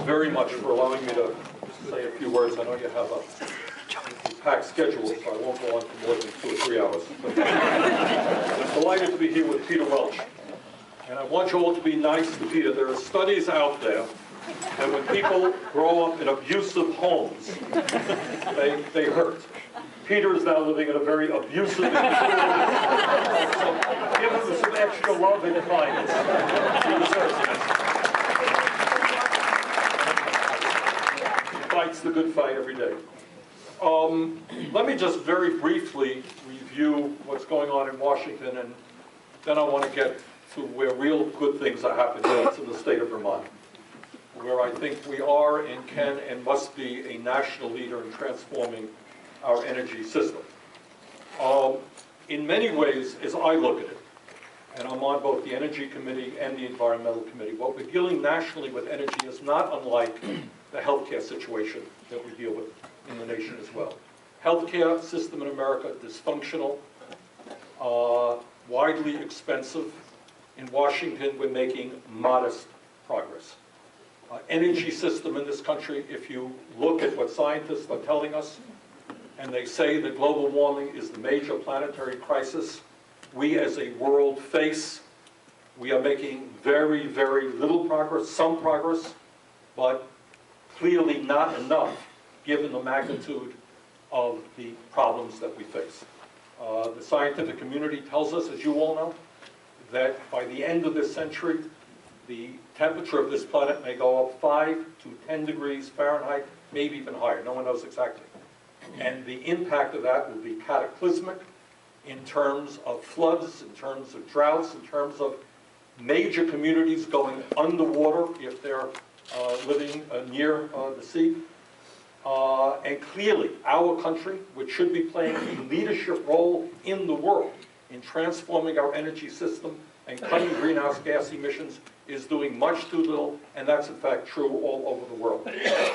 very much for allowing me to say a few words. I know you have a packed schedule, so I won't go on for more than 2 or 3 hours. But I'm delighted to be here with Peter Welch. And I want you all to be nice to Peter. There are studies out there that when people grow up in abusive homes, they hurt. Peter is now living in a very abusive environment. So give him some extra love and kindness. He deserves it. He fights the good fight every day. Let me just very briefly review what's going on in Washington, and then I want to get to where real good things are happening in the state of Vermont, where I think we are and can and must be a national leader in transforming our energy system. In many ways, as I look at it, and I'm on both the Energy Committee and the Environmental Committee, what we're dealing nationally with energy is not unlike the healthcare situation that we deal with in the nation as well. Healthcare system in America, dysfunctional, widely expensive. In Washington, we're making modest progress. Energy system in this country, if you look at what scientists are telling us, and they say that global warming is the major planetary crisis we as a world face, we are making very, very little progress, some progress, but clearly not enough given the magnitude of the problems that we face. The scientific community tells us, as you all know, that by the end of this century, the temperature of this planet may go up 5 to 10 degrees Fahrenheit, maybe even higher. No one knows exactly. And the impact of that will be cataclysmic in terms of floods, in terms of droughts, in terms of major communities going underwater if they're living near the sea. And clearly, our country, which should be playing a leadership role in the world in transforming our energy system and cutting greenhouse gas emissions, is doing much too little, and that's in fact true all over the world.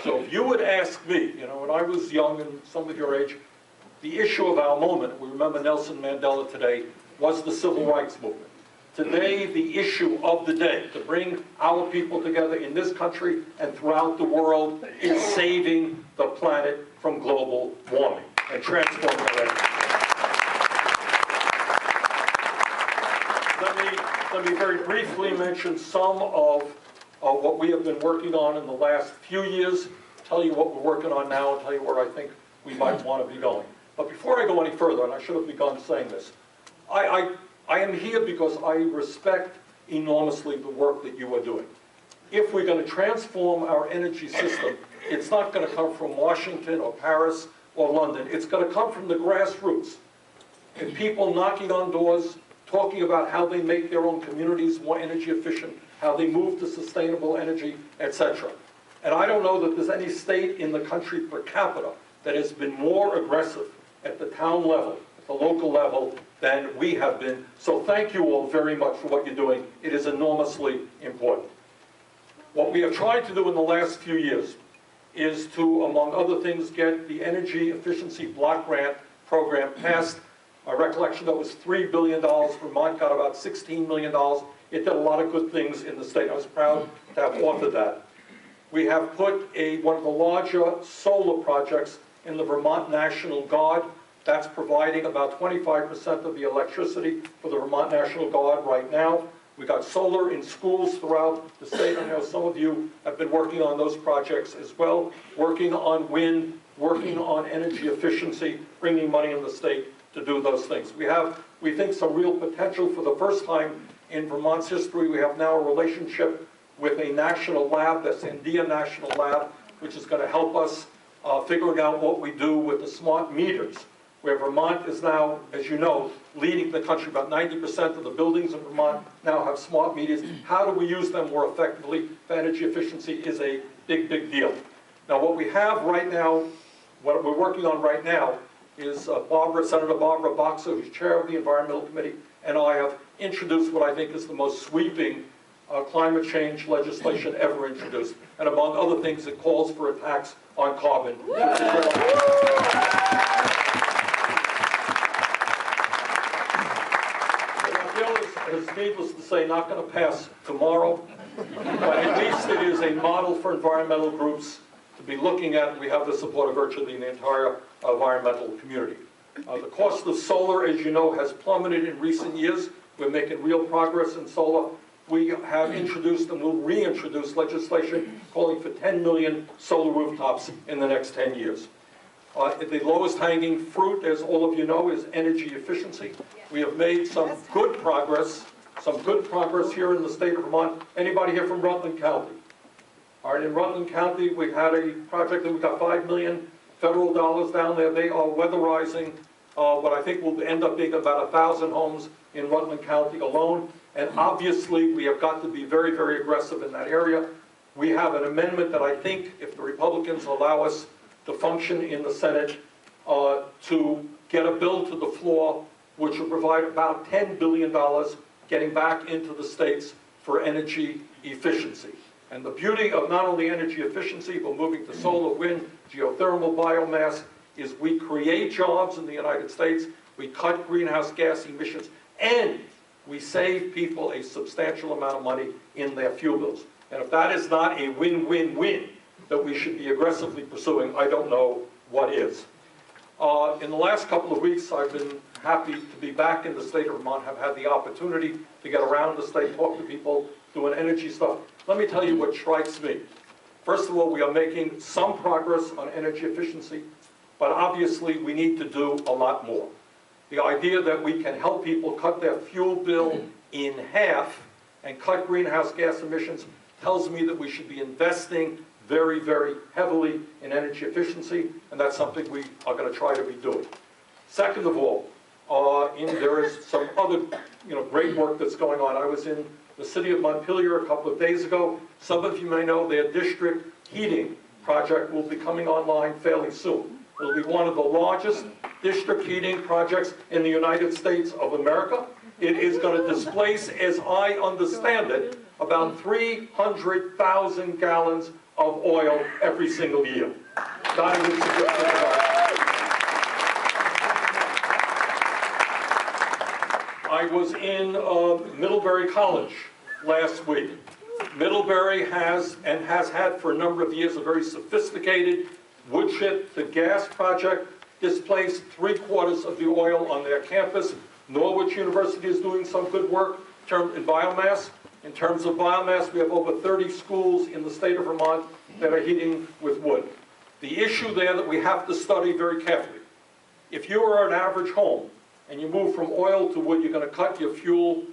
So if you would ask me, when I was young and some of your age, the issue of our moment, we remember Nelson Mandela today, was the civil rights movement. Today, the issue of the day, to bring our people together in this country and throughout the world, is saving the planet from global warming and transforming our energy. Let me very briefly mention some of what we have been working on in the last few years, tell you what we're working on now, and tell you where I think we might want to be going. But before I go any further, and I should have begun saying this, I am here because I respect enormously the work that you are doing. If we're going to transform our energy system, it's not going to come from Washington or Paris or London. It's going to come from the grassroots. And people knocking on doors, talking about how they make their own communities more energy efficient, how they move to sustainable energy, etc. And I don't know that there's any state in the country per capita that has been more aggressive at the town level, at the local level, than we have been. So thank you all very much for what you're doing. It is enormously important. What we have tried to do in the last few years is to, among other things, get the Energy Efficiency Block Grant program passed. My recollection, that was $3 billion. Vermont got about $16 million. It did a lot of good things in the state. I was proud to have authored that. We have put one of the larger solar projects in the Vermont National Guard. That's providing about 25% of the electricity for the Vermont National Guard right now. We got solar in schools throughout the state. I know some of you have been working on those projects as well, working on wind, working on energy efficiency, bringing money in the state to do those things. We have, we think, some real potential. For the first time in Vermont's history, we have now a relationship with a national lab, the Sandia National Lab, which is going to help us figuring out what we do with the smart meters, where Vermont is now, as you know, leading the country. About 90% of the buildings in Vermont now have smart meters. How do we use them more effectively for energy efficiency is a big, big deal. Now, what we have right now, what we're working on right now, is Senator Barbara Boxer, who's chair of the Environmental Committee, and I have introduced what I think is the most sweeping climate change legislation ever introduced. And among other things, it calls for a tax on carbon. Bill is, needless to say, not going to pass tomorrow. But at least it is a model for environmental groups to be looking at. We have the support of virtually the entire environmental community. The cost of solar, as you know, has plummeted in recent years. We're making real progress in solar. We have introduced and will reintroduce legislation calling for 10 million solar rooftops in the next 10 years. The lowest hanging fruit, as all of you know, is energy efficiency. We have made some good progress here in the state of Vermont. Anybody here from Rutland County? All right, in Rutland County, we've had a project that we got $5 million federal dollars down there. They are weatherizing what I think will end up being about 1,000 homes in Rutland County alone. And obviously, we have got to be very, very aggressive in that area. We have an amendment that I think, if the Republicans allow us to function in the Senate, to get a bill to the floor which will provide about $10 billion getting back into the states for energy efficiency. And the beauty of not only energy efficiency, but moving to solar, wind, geothermal, biomass, is we create jobs in the United States, we cut greenhouse gas emissions, and we save people a substantial amount of money in their fuel bills. And if that is not a win-win-win that we should be aggressively pursuing, I don't know what is. In the last couple of weeks, I've been happy to be back in the state of Vermont, have had the opportunity to get around the state, talk to people, doing energy stuff. Let me tell you what strikes me. First of all, we are making some progress on energy efficiency, but obviously we need to do a lot more. The idea that we can help people cut their fuel bill in half and cut greenhouse gas emissions tells me that we should be investing very, very heavily in energy efficiency, and that's something we are going to try to be doing. Second of all, there is some other great work that's going on. I was in the city of Montpelier a couple of days ago. Some of you may know their district heating project will be coming online fairly soon. It will be one of the largest district heating projects in the United States of America. It is going to displace, as I understand it, about 300,000 gallons of oil every single year. Not even significant amount. I was in Middlebury College last week. Middlebury has had for a number of years a very sophisticated wood chip to gas project, displaced 3/4 of the oil on their campus. Norwich University is doing some good work in biomass. In terms of biomass, we have over 30 schools in the state of Vermont that are heating with wood. The issue there that we have to study very carefully, if you are an average home and you move from oil to wood, you're going to cut your fuel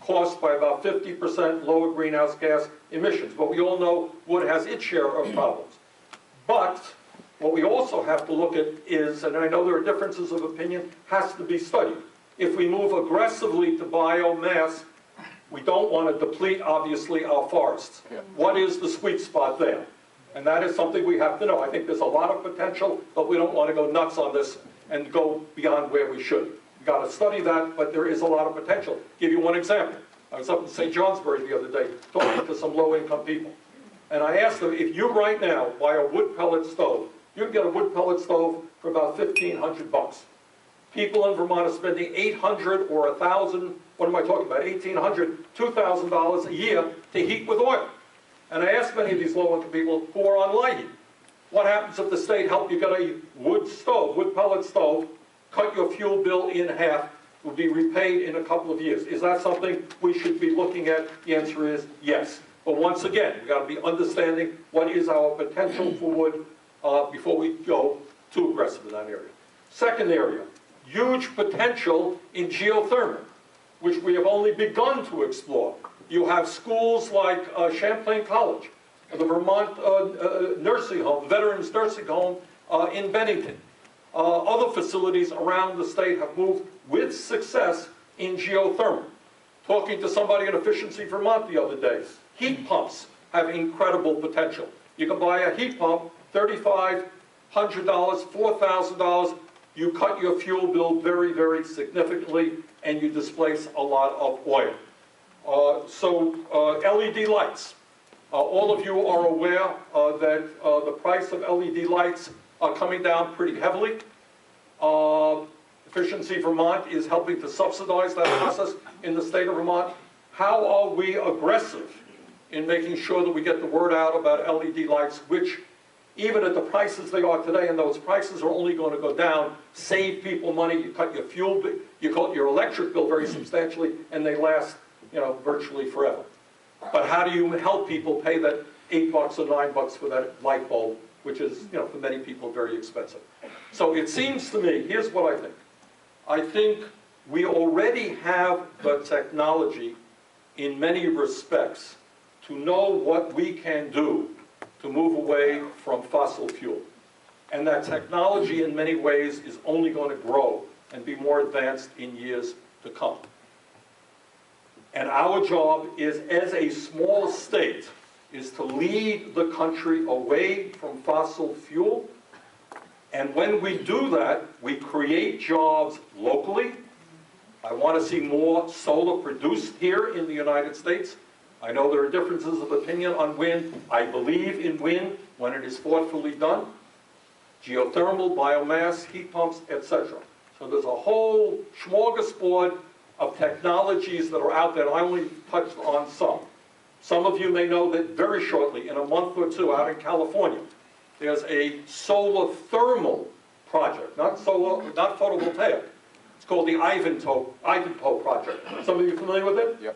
cost by about 50%, lower greenhouse gas emissions. But we all know wood has its share of problems. But what we also have to look at is, and I know there are differences of opinion, has to be studied. If we move aggressively to biomass, we don't want to deplete, obviously, our forests. Yeah. What is the sweet spot there? And that is something we have to know. I think there's a lot of potential, but we don't want to go nuts on this and go beyond where we should. We've got to study that, but there is a lot of potential. Give you one example. I was up in St. Johnsbury the other day talking to some low-income people. And I asked them, if you right now buy a wood pellet stove, you can get a wood pellet stove for about $1,500. People in Vermont are spending $800 or $1,000, what am I talking about, $1,800, $2,000 a year to heat with oil. And I asked many of these low-income people who are on light heat, what happens if the state helped you get a wood stove, wood pellet stove, cut your fuel bill in half, will be repaid in a couple of years? Is that something we should be looking at? The answer is yes. But once again, we've got to be understanding what is our potential for wood before we go too aggressive in that area. Second area, huge potential in geothermal, which we have only begun to explore. You have schools like Champlain College, the Vermont nursing home, Veterans Nursing Home in Bennington. Other facilities around the state have moved with success in geothermal. Talking to somebody at Efficiency Vermont the other day, heat pumps have incredible potential. You can buy a heat pump, $3,500, $4,000. You cut your fuel bill very, very significantly, and you displace a lot of oil. LED lights. All of you are aware that the price of LED lights are coming down pretty heavily. Efficiency Vermont is helping to subsidize that process in the state of Vermont. How are we aggressive in making sure that we get the word out about LED lights, which even at the prices they are today, and those prices are only going to go down, save people money, you cut your fuel, you cut your electric bill very substantially, and they last, virtually forever. But how do you help people pay that $8 or $9 for that light bulb, which is, for many people very expensive? So it seems to me, here's what I think. I think we already have the technology in many respects to know what we can do to move away from fossil fuel. And that technology in many ways is only going to grow and be more advanced in years to come. And our job is, as a small state, is to lead the country away from fossil fuel. And when we do that, we create jobs locally. I want to see more solar produced here in the United States. I know there are differences of opinion on wind. I believe in wind when it is thoughtfully done. Geothermal, biomass, heat pumps, etc. So there's a whole smorgasbord of technologies that are out there, and I only touched on some. Some of you may know that very shortly, in a month or two, out in California, there's a solar thermal project, not photovoltaic. It's called the Ivanpah project. Some of you familiar with it? Yep.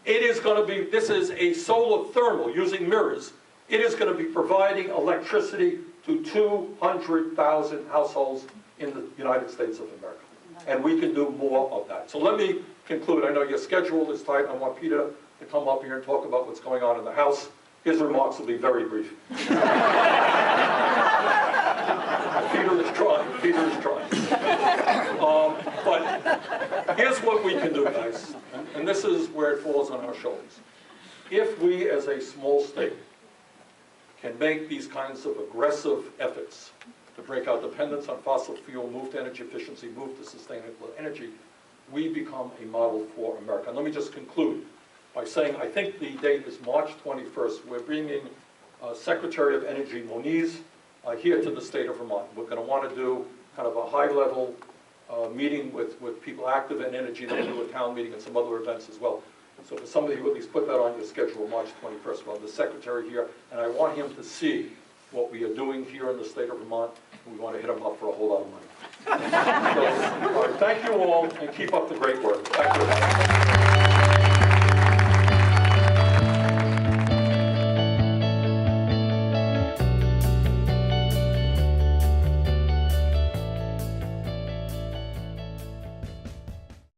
It is going to be, this is a solar thermal using mirrors. It is going to be providing electricity to 200,000 households in the United States of America. And we can do more of that. So let me conclude. I know your schedule is tight. I want Peter to come up here and talk about what's going on in the House. His remarks will be very brief. Peter is trying. Peter is trying. But here's what we can do, guys. And this is where it falls on our shoulders. If we, as a small state, can make these kinds of aggressive efforts to break our dependence on fossil fuel, move to energy efficiency, move to sustainable energy, we become a model for America. And let me just conclude by saying, I think the date is March 21st. We're bringing Secretary of Energy Moniz here to the state of Vermont. We're going to want to do kind of a high-level meeting with people active in energy. Then we'll do a town meeting and some other events as well. So for some of you, at least put that on your schedule, March 21st. We'll have the Secretary here, and I want him to see what we are doing here in the state of Vermont. We want to hit him up for a whole lot of money. So, thank you all, and keep up the great work. Thank you.